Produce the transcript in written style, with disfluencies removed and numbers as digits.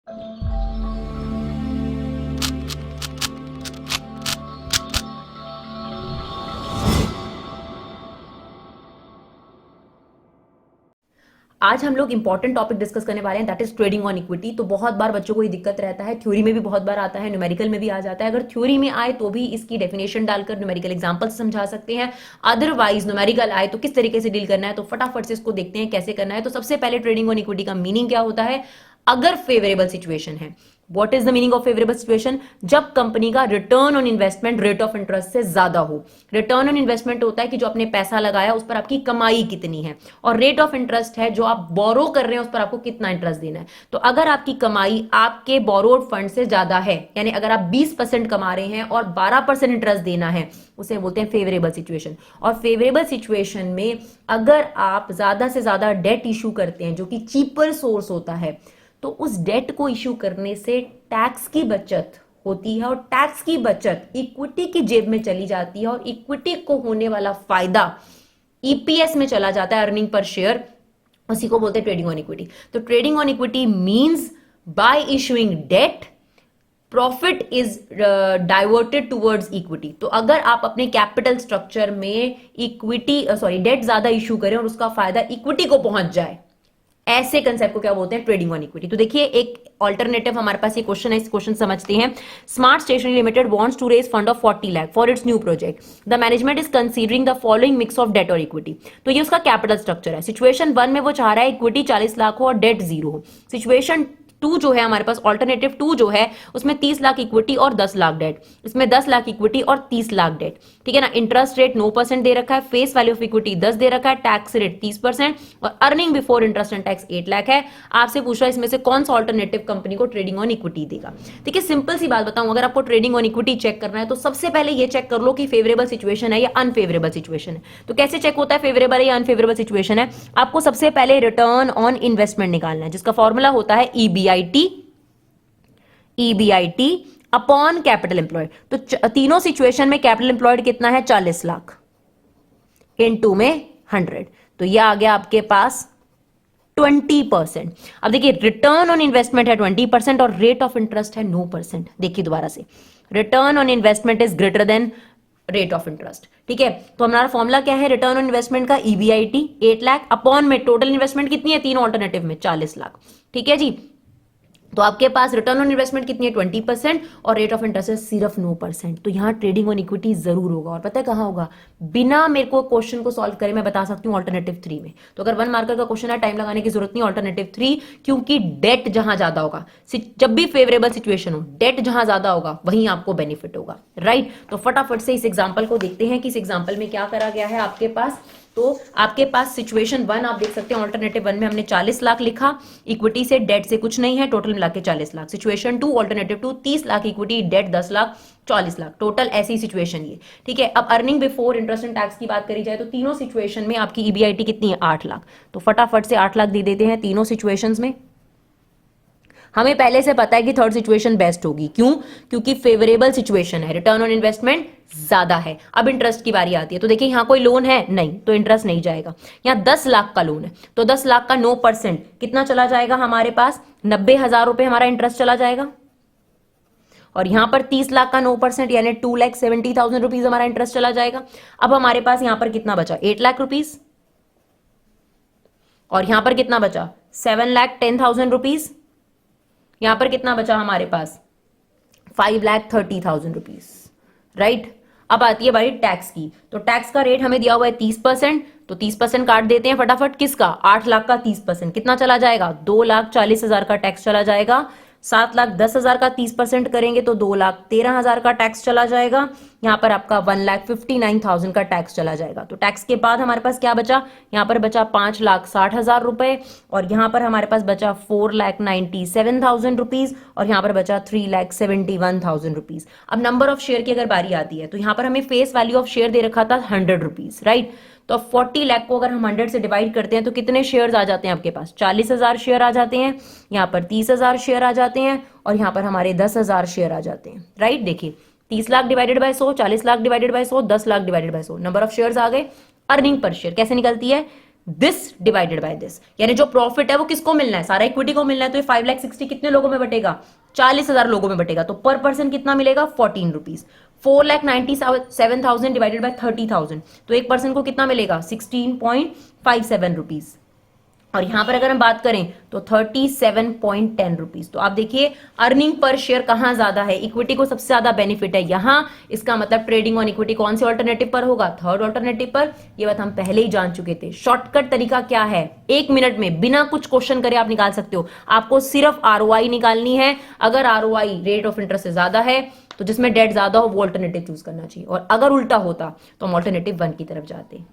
आज हम लोग इंपॉर्टेंट टॉपिक डिस्कस करने वाले हैं, that is trading on equity. तो बहुत बार बच्चों को ये दिक्कत रहता है, थ्योरी में भी बहुत बार आता है, न्यूमेरिकल में भी आ जाता है। अगर थ्योरी में आए तो भी इसकी डेफिनेशन डालकर न्यूमेरिकल एग्जांपल से समझा सकते हैं, अदरवाइज न्यूमेरिकल आए तो किस तरीके से डील करना है, तो फटाफट से इसको देखते हैं कैसे करना है। तो सबसे पहले ट्रेडिंग ऑन इक्विटी का मीनिंग क्या होता है? अगर फेवरेबल सिचुएशन है, what is the meaning of favourable situation? जब कंपनी का return on investment rate of interest से ज्यादा हो। रिटर्न ऑन इन्वेस्टमेंट होता है कि जो आपने पैसा लगाया उस पर आपकी कमाई कितनी है, और रेट ऑफ इंटरेस्ट है जो आप बोरो कर रहे हैं उस पर आपको कितना इंटरेस्ट देना है। तो अगर आपकी कमाई आपके बोरोड फंड से ज्यादा है, यानी अगर आप 20% कमा रहे हैं और 12% इंटरेस्ट देना है, उसे बोलते हैं फेवरेबल सिचुएशन। और फेवरेबल सिचुएशन में अगर आप ज्यादा से ज्यादा डेट इशू करते हैं जो कि चीपर सोर्स होता है, तो उस डेट को इश्यू करने से टैक्स की बचत होती है, और टैक्स की बचत इक्विटी की जेब में चली जाती है, और इक्विटी को होने वाला फायदा ईपीएस में चला जाता है, अर्निंग पर शेयर। उसी को बोलते हैं ट्रेडिंग ऑन इक्विटी। तो trading on equity means by issuing debt profit is diverted towards equity. तो अगर आप अपने कैपिटल स्ट्रक्चर में इक्विटी डेट ज्यादा इशू करें और उसका फायदा इक्विटी को पहुंच जाए, ऐसे कंसेप्ट को क्या बोलते हैं? Trading on equity. तो देखिए एक ऑल्टरनेटिव हमारे पास ये क्वेश्चन है, इस क्वेश्चन समझते हैं। Smart stationery limited wants to raise fund of 40 lakh for its new project. The management is considering the following mix of debt और इक्विटी। तो ये उसका कैपिटल स्ट्रक्चर है। सिचुएशन 1 में वो चाह रहा है इक्विटी 40 लाख हो और डेट 0 हो। सिचुएशन 2 जो है हमारे पास, ऑल्टरनेटिव 2 जो है, उसमें 30 लाख इक्विटी और 10 लाख डेट। इसमें 10 लाख इक्विटी और 30 लाख डेट, ठीक है ना। इंटरेस्ट रेट 9% दे रखा है, फेस वैल्यू ऑफ इक्विटी 10 दे रखा है, टैक्स रेट 30%, और earning before interest and tax 8 lakh है। आपसे पूछ रहा है इसमें से कौन सा ऑल्टरनेटिव कंपनी को ट्रेडिंग ऑन इक्विटी देगा। देखिए सिंपल सी बात बताऊं, अगर आपको ट्रेडिंग ऑन इक्विटी चेक करना है तो सबसे पहले ये चेक कर लो कि फेवरेबल सिचुएशन है या अनफेवरेबल सिचुएशन है। तो कैसे चेक होता है फेवरेबल या अनफेवरेबल सिचुएशन है? आपको सबसे पहले रिटर्न ऑन इन्वेस्टमेंट निकालना है, जिसका फॉर्मूला होता है ईबीआईटी अपॉन कैपिटल एम्प्लॉयड। तो तीनों सिचुएशन में कैपिटल एम्प्लॉयड कितना है? 40 लाख इनटू में 100, तो यह आ गया आपके पास 20%। अब देखिए रिटर्न ऑन इन्वेस्टमेंट है 20% और रेट ऑफ इंटरेस्ट है 9%। देखिए दोबारा से, return on investment is greater than rate of interest, ठीक है। तो हमारा फॉर्मूला क्या है? रिटर्न ऑन इन्वेस्टमेंट का ईबीआईटी 8 लाख अपॉन में टोटल इन्वेस्टमेंट कितनी है? तीनों ऑल्टरनेटिव में 40 लाख, ठीक है जी। तो आपके पास रिटर्न ऑन इन्वेस्टमेंट कितनी है? 20%, और रेट ऑफ इंटरेस्ट है सिर्फ 9%। तो यहां ट्रेडिंग ऑन इक्विटी जरूर होगा, और पता है कहां होगा? बिना मेरे को क्वेश्चन को सॉल्व करे मैं बता सकती हूं ऑल्टरनेटिव 3 में। तो अगर 1 मार्कर का क्वेश्चन है, टाइम लगाने की जरूरत नहीं, ऑल्टरनेटिव 3, क्योंकि डेट जहां ज्यादा होगा, जब भी फेवरेबल सिचुएशन हो, डेट जहां ज्यादा होगा वहीं आपको बेनिफिट होगा, राइट। तो फटाफट से इस एग्जाम्पल को देखते हैं कि इस एग्जाम्पल में क्या करा गया है आपके पास। तो आपके पास सिचुएशन 1 आप देख सकते हैं, ऑल्टरनेटिव 1 में हमने 40 लाख लिखा, इक्विटी से डेट से कुछ नहीं है, टोटल मिला के 40 lakh. Situation 2 alternative 2 30 lakh equity, debt 10 lakh, 40 lakh total, ऐसी सिचुएशन ये, ठीक है। अब earning before interest and tax की बात करी जाए तो तीनों सिचुएशन में आपकी ईबीआईटी कितनी है? 8 लाख। तो फटाफट से 8 लाख दे देते हैं तीनों सिचुएशंस में। हमें पहले से पता है कि थर्ड सिचुएशन बेस्ट होगी, क्यों? क्योंकि फेवरेबल सिचुएशन है, रिटर्न ऑन इन्वेस्टमेंट ज्यादा है। अब इंटरेस्ट की बारी आती है, तो देखिए यहां कोई लोन है नहीं, तो इंटरेस्ट नहीं जाएगा। यहां 10 लाख का लोन है, तो 10 लाख का 9% कितना चला जाएगा हमारे पास? 90,000 रुपए हमारा इंटरेस्ट चला जाएगा। और यहां पर 30 लाख का 9% यानी 2,70,000 रुपीज हमारा इंटरेस्ट चला जाएगा। अब हमारे पास यहां पर कितना बचा? 8 लाख रुपीज। और यहां पर कितना बचा? 7,10,000 रुपीज। यहां पर कितना बचा हमारे पास? 5,30,000 रुपीज, राइट। अब आती है बारी टैक्स की। तो टैक्स का रेट हमें दिया हुआ है 30%, तो 30% काट देते हैं फटाफट। किसका? 8 लाख का 30%, कितना चला जाएगा? 2,40,000 का टैक्स चला जाएगा। 7,10,000 का 30% करेंगे तो 2,13,000 का टैक्स चला जाएगा। यहां पर आपका 1,59,000 का टैक्स चला जाएगा। तो टैक्स के बाद हमारे पास क्या बचा? यहां पर बचा 5,60,000 रुपए, और यहां पर हमारे पास बचा 4,97,000 रुपीज, और यहां पर बचा 3,71,000 रुपीज। अब नंबर ऑफ शेयर की अगर बारी आती है तो यहां पर हमें फेस वैल्यू ऑफ शेयर दे रखा था 100 रुपीज, राइट। तो अब 40 लाख को अगर हम 100 से डिवाइड करते हैं तो कितने शेयर्स आ जाते हैं आपके पास? 40,000 शेयर आ जाते हैं, यहाँ पर 30,000 शेयर आ जाते हैं, और यहाँ पर हमारे 10,000 शेयर आ जाते हैं, राइट। देखिए 30 lakh divided by 100, 40 lakh divided by 100, 10 lakh divided by 100, number of shares आ गए। अर्निंग पर शेयर कैसे निकलती है? दिस डिवाइडेड बाय दिस, यानी जो प्रॉफिट है वो किसको मिलना है, सारा इक्विटी को मिलना है। तो ये 5,60,000 कितने लोगों में बटेगा, 40,000 लोगों में बटेगा। तो पर पर्सन कितना मिलेगा, 14 रुपीज। 4,97,000 डिवाइडेड बाय 30,000, तो एक पर्सन को कितना मिलेगा, 16.57 रुपीज। और यहां पर अगर हम बात करें तो 37.10 रुपीज। तो आप देखिए अर्निंग पर शेयर कहां ज्यादा है, इक्विटी को सबसे ज्यादा बेनिफिट है यहां। इसका मतलब ट्रेडिंग ऑन इक्विटी कौन से ऑल्टरनेटिव पर होगा, थर्ड ऑल्टरनेटिव पर। ये बात हम पहले ही जान चुके थे। शॉर्टकट तरीका क्या है, 1 मिनट में बिना कुछ क्वेश्चन करे आप निकाल सकते हो। आपको सिर्फ आरओआई निकालनी है। अगर आरओआई रेट ऑफ इंटरेस्ट से ज्यादा है तो जिसमें डेट ज्यादा हो वो ऑल्टरनेटिव चूज करना चाहिए, और अगर उल्टा होता तो हम ऑल्टरनेटिव 1 की तरफ जाते।